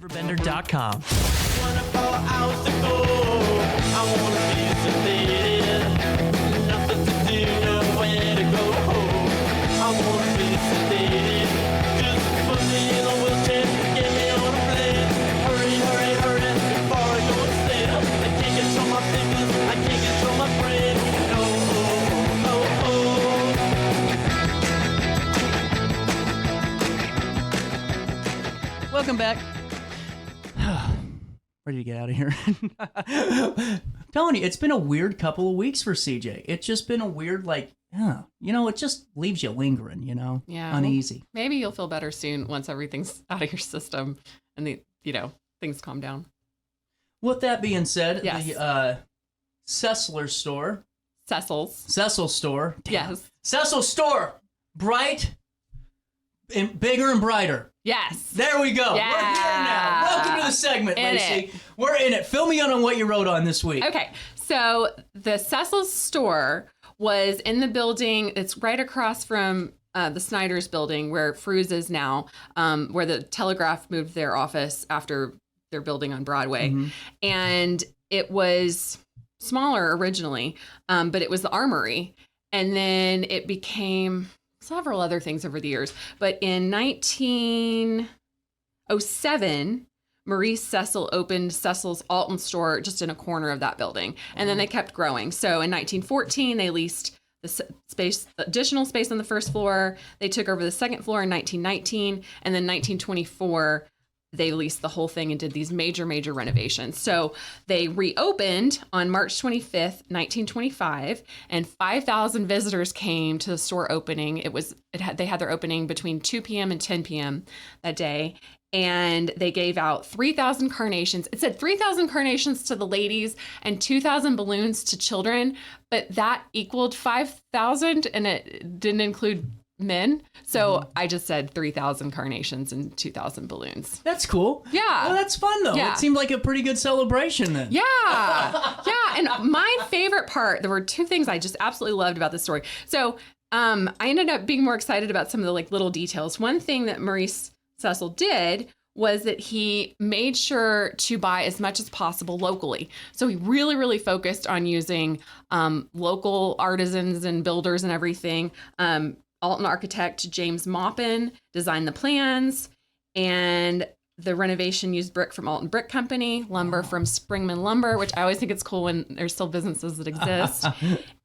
RiverBender.com. 24 hours ago, I wanna be sedated. Nothing to do, nowhere to go. I wanna be sedated. Just put me in a wheelchair, get me on a plane. Hurry, hurry, hurry, before I go insane. I can't control my fingers, I can't control my brain. No, Welcome back. Ready to get out of here. Telling you, it's been a weird couple of weeks for CJ. It's just been a weird, it just leaves you lingering, Yeah. uneasy. Maybe you'll feel better soon once everything's out of your system and things calm down. With that being said, Yes. the Sessler store. Sessel store. Damn. Yes. Sessel store. Bright and bigger and brighter. Yes. There we go. Yeah. We're here now. Welcome to the segment, In Lacy. it. We're in it. Fill me in on what you wrote on this week. Okay. So the Sessel store was in the building. It's right across from the Snyder's building where Fruz is now, where the Telegraph moved their office after their building on Broadway. Mm-hmm. And it was smaller originally, but it was the Armory. And then it became several other things over the years. But in 1907, Maurice Sessel opened Sessel's Alton store just in a corner of that building. And then they kept growing. So in 1914, they leased the additional space on the first floor. They took over the second floor in 1919. And then 1924, they leased the whole thing and did these major, major renovations. So they reopened on March 25th, 1925, and 5,000 visitors came to the store opening. They had their opening between 2 p.m. and 10 p.m. that day. And they gave out 3,000 carnations. It said 3,000 carnations to the ladies and 2,000 balloons to children, but that equaled 5,000 and it didn't include men. So I just said 3,000 carnations and 2,000 balloons. That's cool. Yeah. Well, that's fun, though. Yeah. It seemed like a pretty good celebration then. Yeah. Yeah. And my favorite part, there were two things I just absolutely loved about this story. So I ended up being more excited about some of the little details. One thing that Maurice Sessel did was that he made sure to buy as much as possible locally. So he really, really focused on using local artisans and builders and everything. Alton architect James Maupin designed the plans, and the renovation used brick from Alton Brick Company, lumber from Springman Lumber, which I always think it's cool when there's still businesses that exist.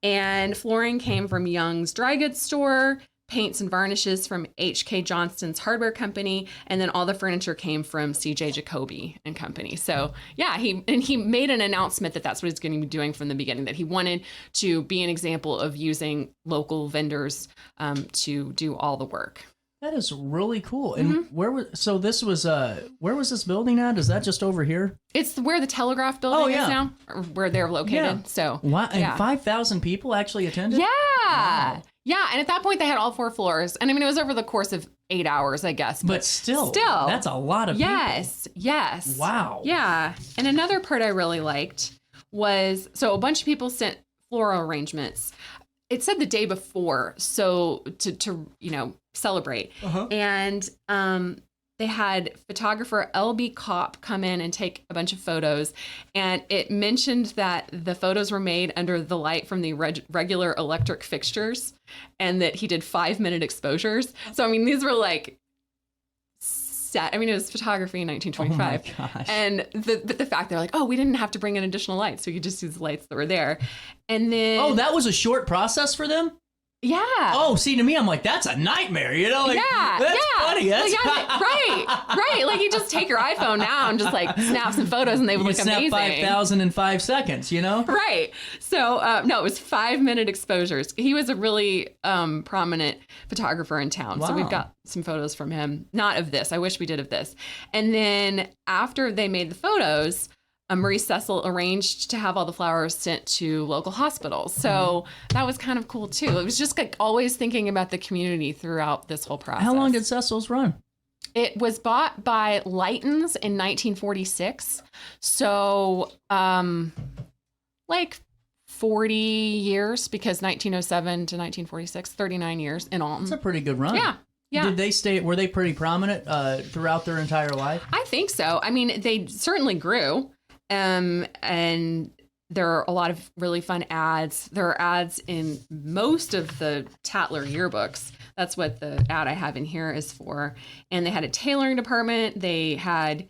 And flooring came from Young's Dry Goods Store, paints and varnishes from H.K. Johnston's Hardware Company, and then all the furniture came from C.J. Jacoby and Company. So yeah, he made an announcement that that's what he's going to be doing from the beginning, that he wanted to be an example of using local vendors to do all the work. That is really cool. And where was this building at? Is that just over here? It's where the Telegraph building is now, or where they're located. Yeah. So Wow. And yeah. 5,000 people actually attended? Yeah. Wow. Yeah. And at that point they had all 4 floors. And I mean, it was over the course of 8 hours, I guess. But still, that's a lot of people. Yes. Wow. Yeah. And another part I really liked was, so a bunch of people sent floral arrangements. It said the day before, so to celebrate. And they had photographer L.B. Kopp come in and take a bunch of photos. And it mentioned that the photos were made under the light from the regular electric fixtures, and that he did 5-minute exposures. So, I mean, these were it was photography in 1925. Oh my gosh. And the fact they're like, oh, we didn't have to bring in additional lights. So we could just use the lights that were there. And then... Oh, that was a short process for them? Yeah. Oh, see, to me, I'm like, that's a nightmare, That's funny. That's right. Like, you just take your iPhone now and just snap some photos and they would look amazing. Snap 5,000 in 5 seconds, Right. So, no, it was 5-minute exposures. He was a really prominent photographer in town. Wow. So we've got some photos from him. Not of this. I wish we did of this. And then after they made the photos, Maurice Sessel arranged to have all the flowers sent to local hospitals. So that was kind of cool, too. It was just always thinking about the community throughout this whole process. How long did Sessel's run? It was bought by Leighton's in 1946. So 40 years, because 1907 to 1946, 39 years in Alton. That's a pretty good run. Yeah. Yeah. Did they stay? Were they pretty prominent throughout their entire life? I think so. I mean, they certainly grew. And there are a lot of really fun ads. There are ads in most of the Tatler yearbooks. That's what the ad I have in here is for. And they had a tailoring department. They had,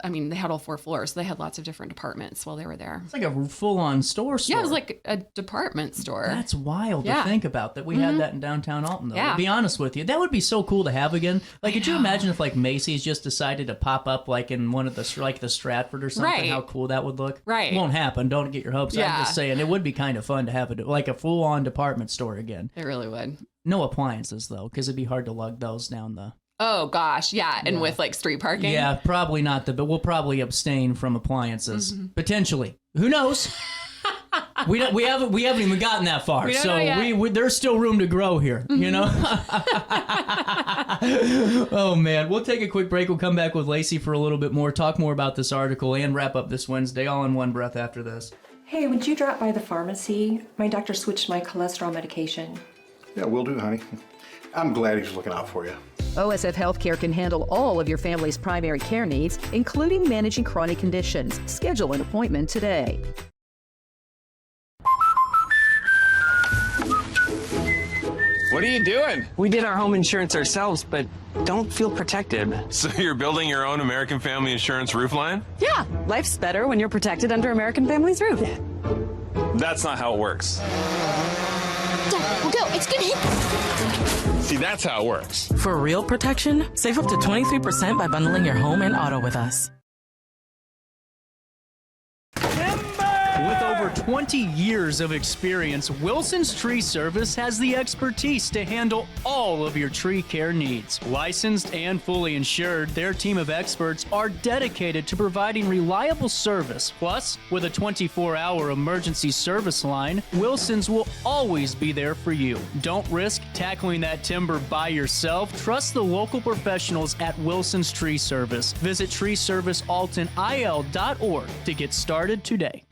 they had all 4 floors. So they had lots of different departments while they were there. It's like a full-on store. Yeah, it was like a department store. That's wild to think about that we had that in downtown Alton, though. Yeah. To be honest with you, that would be so cool to have again. Like, could you imagine if, like, Macy's just decided to pop up, like, in one of the, like, the Stratford or something? Right. How cool that would look? Right. It won't happen. Don't get your hopes up. Yeah. I'm just saying, it would be kind of fun to have like a full-on department store again. It really would. No appliances, though, because it'd be hard to lug those down the... Oh, gosh. Yeah. And with, like, street parking. Yeah, probably not. But we'll probably abstain from appliances. Potentially. Who knows? we haven't even gotten that far. We don't So know yet. there's still room to grow here, you know? Oh, man. We'll take a quick break. We'll come back with Lacy for a little bit more, talk more about this article, and wrap up this Wednesday all in one breath after this. Hey, would you drop by the pharmacy? My doctor switched my cholesterol medication. Yeah, will do, honey. I'm glad he's looking out for you. OSF Healthcare can handle all of your family's primary care needs, including managing chronic conditions. Schedule an appointment today. What are you doing? We did our home insurance ourselves, but don't feel protected. So you're building your own American Family Insurance roof line? Yeah, life's better when you're protected under American Family's roof. That's not how it works. Dad, we'll go. It's gonna hit. See, that's how it works. For real protection, save up to 23% by bundling your home and auto with us. With over 20 years of experience, Wilson's Tree Service has the expertise to handle all of your tree care needs. Licensed and fully insured, their team of experts are dedicated to providing reliable service. Plus, with a 24-hour emergency service line, Wilson's will always be there for you. Don't risk tackling that timber by yourself. Trust the local professionals at Wilson's Tree Service. Visit treeservicealtonil.org to get started today.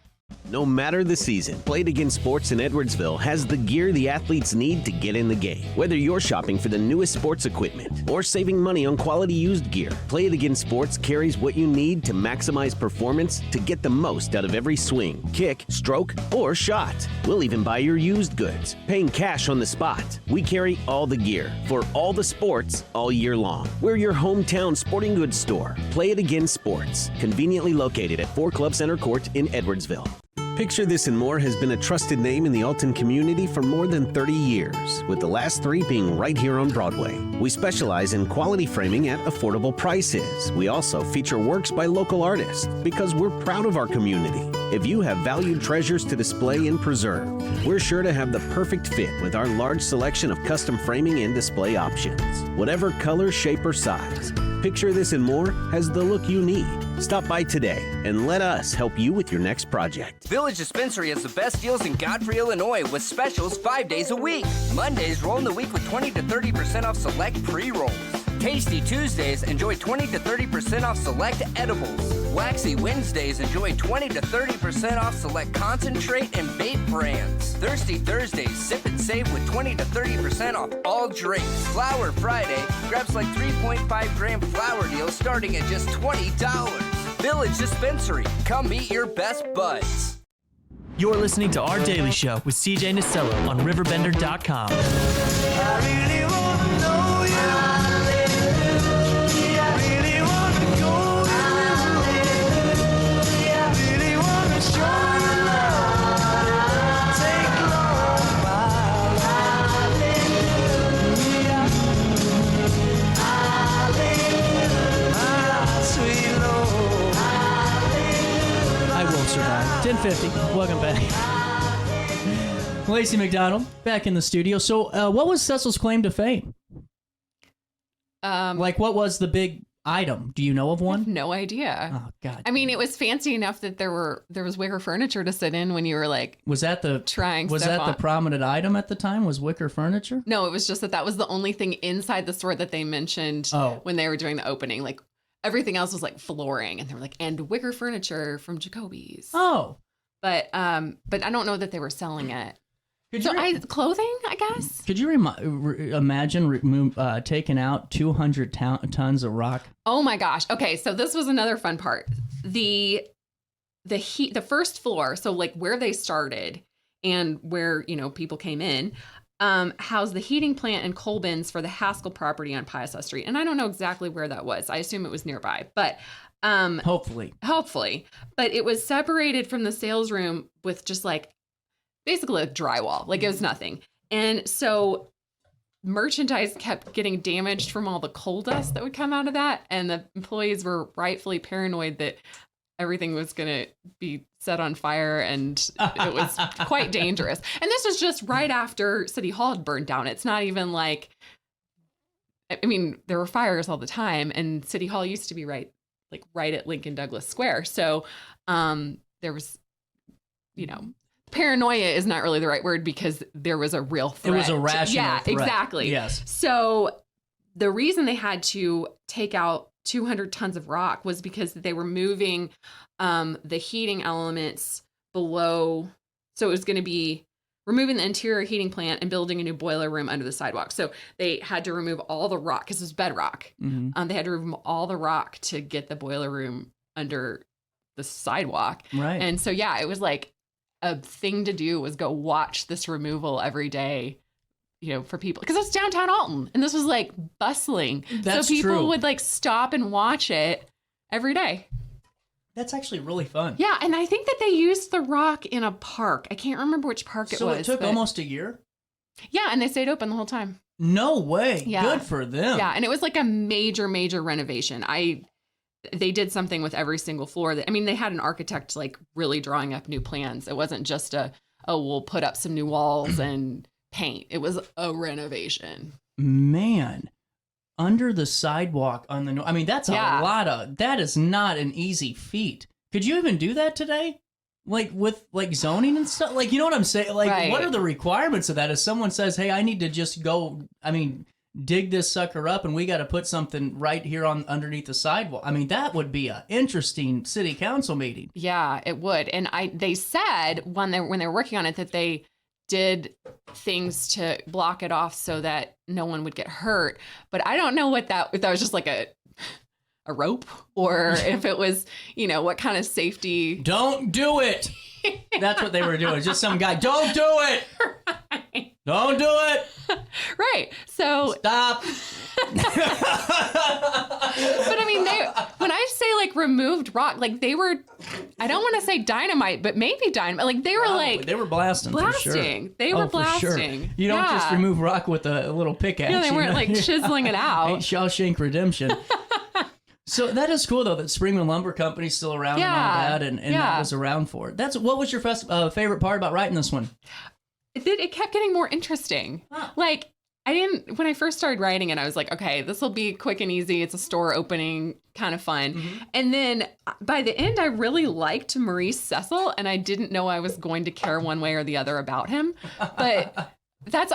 No matter the season, Play It Again Sports in Edwardsville has the gear the athletes need to get in the game. Whether you're shopping for the newest sports equipment or saving money on quality used gear, Play It Again Sports carries what you need to maximize performance to get the most out of every swing, kick, stroke, or shot. We'll even buy your used goods, paying cash on the spot. We carry all the gear for all the sports all year long. We're your hometown sporting goods store. Play It Again Sports, conveniently located at 4 Club Center Court in Edwardsville. Picture This and More has been a trusted name in the Alton community for more than 30 years, with the last 3 being right here on Broadway. We specialize in quality framing at affordable prices. We also feature works by local artists because we're proud of our community. If you have valued treasures to display and preserve, we're sure to have the perfect fit with our large selection of custom framing and display options. Whatever color, shape, or size, Picture This and More has the look you need. Stop by today and let us help you with your next project. Village Dispensary has the best deals in Godfrey, Illinois with specials 5 days a week. Mondays roll in the week with 20 to 30% off select pre-rolls. Tasty Tuesdays enjoy 20 to 30% off select edibles. Waxy Wednesdays enjoy 20 to 30% off select concentrate and vape brands. Thirsty Thursdays sip and save with 20 to 30% off all drinks. Flower Friday grabs like 3.5 gram flower deals starting at just $20. Village Dispensary, come meet your best buds. You're listening to Our Daily Show with CJ Sessel on RiverBender.com. I will survive. 10:50. Welcome back. Lacy McDonald back in the studio. So, what was Sessel's claim to fame? Like, what was the big item? Do you know of one? I have no idea. Oh God! I mean, it was fancy enough that there was wicker furniture to sit in when you were like. Was that the trying? Was stuff that on. the prominent item at the time? Was wicker furniture? No, it was just that was the only thing inside the store that they mentioned when they were doing the opening. Like everything else was like flooring, and they were like, and wicker furniture from Jacoby's. Oh, but I don't know that they were selling it. Clothing, I guess. Could you imagine taking out 200 tons of rock? Oh my gosh. Okay, so this was another fun part. The first floor, so like where they started and where, people came in, housed the heating plant and coal bins for the Haskell property on Piasa Street. And I don't know exactly where that was. I assume it was nearby, but hopefully. But it was separated from the sales room with just like basically a drywall. Like it was nothing. And so merchandise kept getting damaged from all the coal dust that would come out of that. And the employees were rightfully paranoid that everything was going to be set on fire, and it was quite dangerous. And this was just right after City Hall had burned down. It's not even like, there were fires all the time, and City Hall used to be right at Lincoln Douglas Square. So there was, paranoia is not really the right word, because there was a real threat. It was a rational threat. Exactly. Yes. So the reason they had to take out 200 tons of rock was because they were moving the heating elements below. So it was going to be removing the interior heating plant and building a new boiler room under the sidewalk. So they had to remove all the rock because it was bedrock. Mm-hmm. They had to remove all the rock to get the boiler room under the sidewalk. Right. And so, yeah, it was like a thing to do was go watch this removal every day, for people, because it's downtown Alton, and this was like bustling. That's so people true. would like stop and watch it every day. That's actually really fun. Yeah, and I think that they used the rock in a park. I can't remember which park it was. So it took almost a year? Yeah, and they stayed open the whole time. No way. Yeah. Good for them. Yeah, and it was like a major renovation. They did something with every single floor. They had an architect like really drawing up new plans. It wasn't just we'll put up some new walls and paint. It was a renovation. Man, under the sidewalk on the that's a lot that is not an easy feat. Could you even do that today? Like with like zoning and stuff? Like, you know what I'm saying? Like, right. What are the requirements of that? If someone says, hey, I need to just go, dig this sucker up and we got to put something right here on underneath the sidewalk. That would be an interesting city council meeting. Yeah, it would. And they said when they were working on it that they did things to block it off so that no one would get hurt. But I don't know if that was just like a rope, or if it was, what kind of safety. Don't do it. That's what they were doing. Just some guy, don't do it. Right. Don't do it. Right. So stop. But when I say like removed rock, like they were, I don't want to say dynamite, but maybe dynamite. Like they were they were blasting. For sure. They were blasting. For sure. You don't just remove rock with a little pickaxe. Yeah, they weren't like chiseling it out. Ain't Shawshank Redemption. So that is cool though that Springman Lumber Company's still around and all that, and that was around for it. What was your favorite part about writing this one? It kept getting more interesting. Huh. Like when I first started writing it, I was like, okay, this will be quick and easy. It's a store opening, kind of fun. Mm-hmm. And then by the end, I really liked Maurice Sessel, and I didn't know I was going to care one way or the other about him. But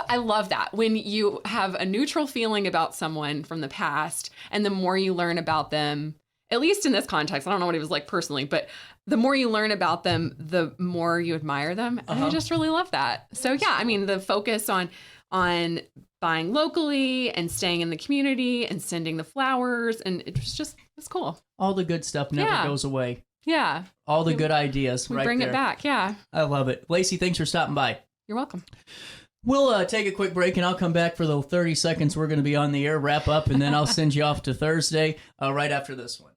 I love that when you have a neutral feeling about someone from the past, and the more you learn about them, at least in this context, I don't know what he was like personally, but the more you learn about them, the more you admire them. And I just really love that. So yeah, the focus on buying locally and staying in the community and sending the flowers, and it's cool. All the good stuff never goes away. Yeah. All the good ideas we right bring there. It back. Yeah. I love it. Lacey, thanks for stopping by. You're welcome. We'll take a quick break, and I'll come back for the 30 seconds we're going to be on the air, wrap up, and then I'll send you off to Thursday right after this one.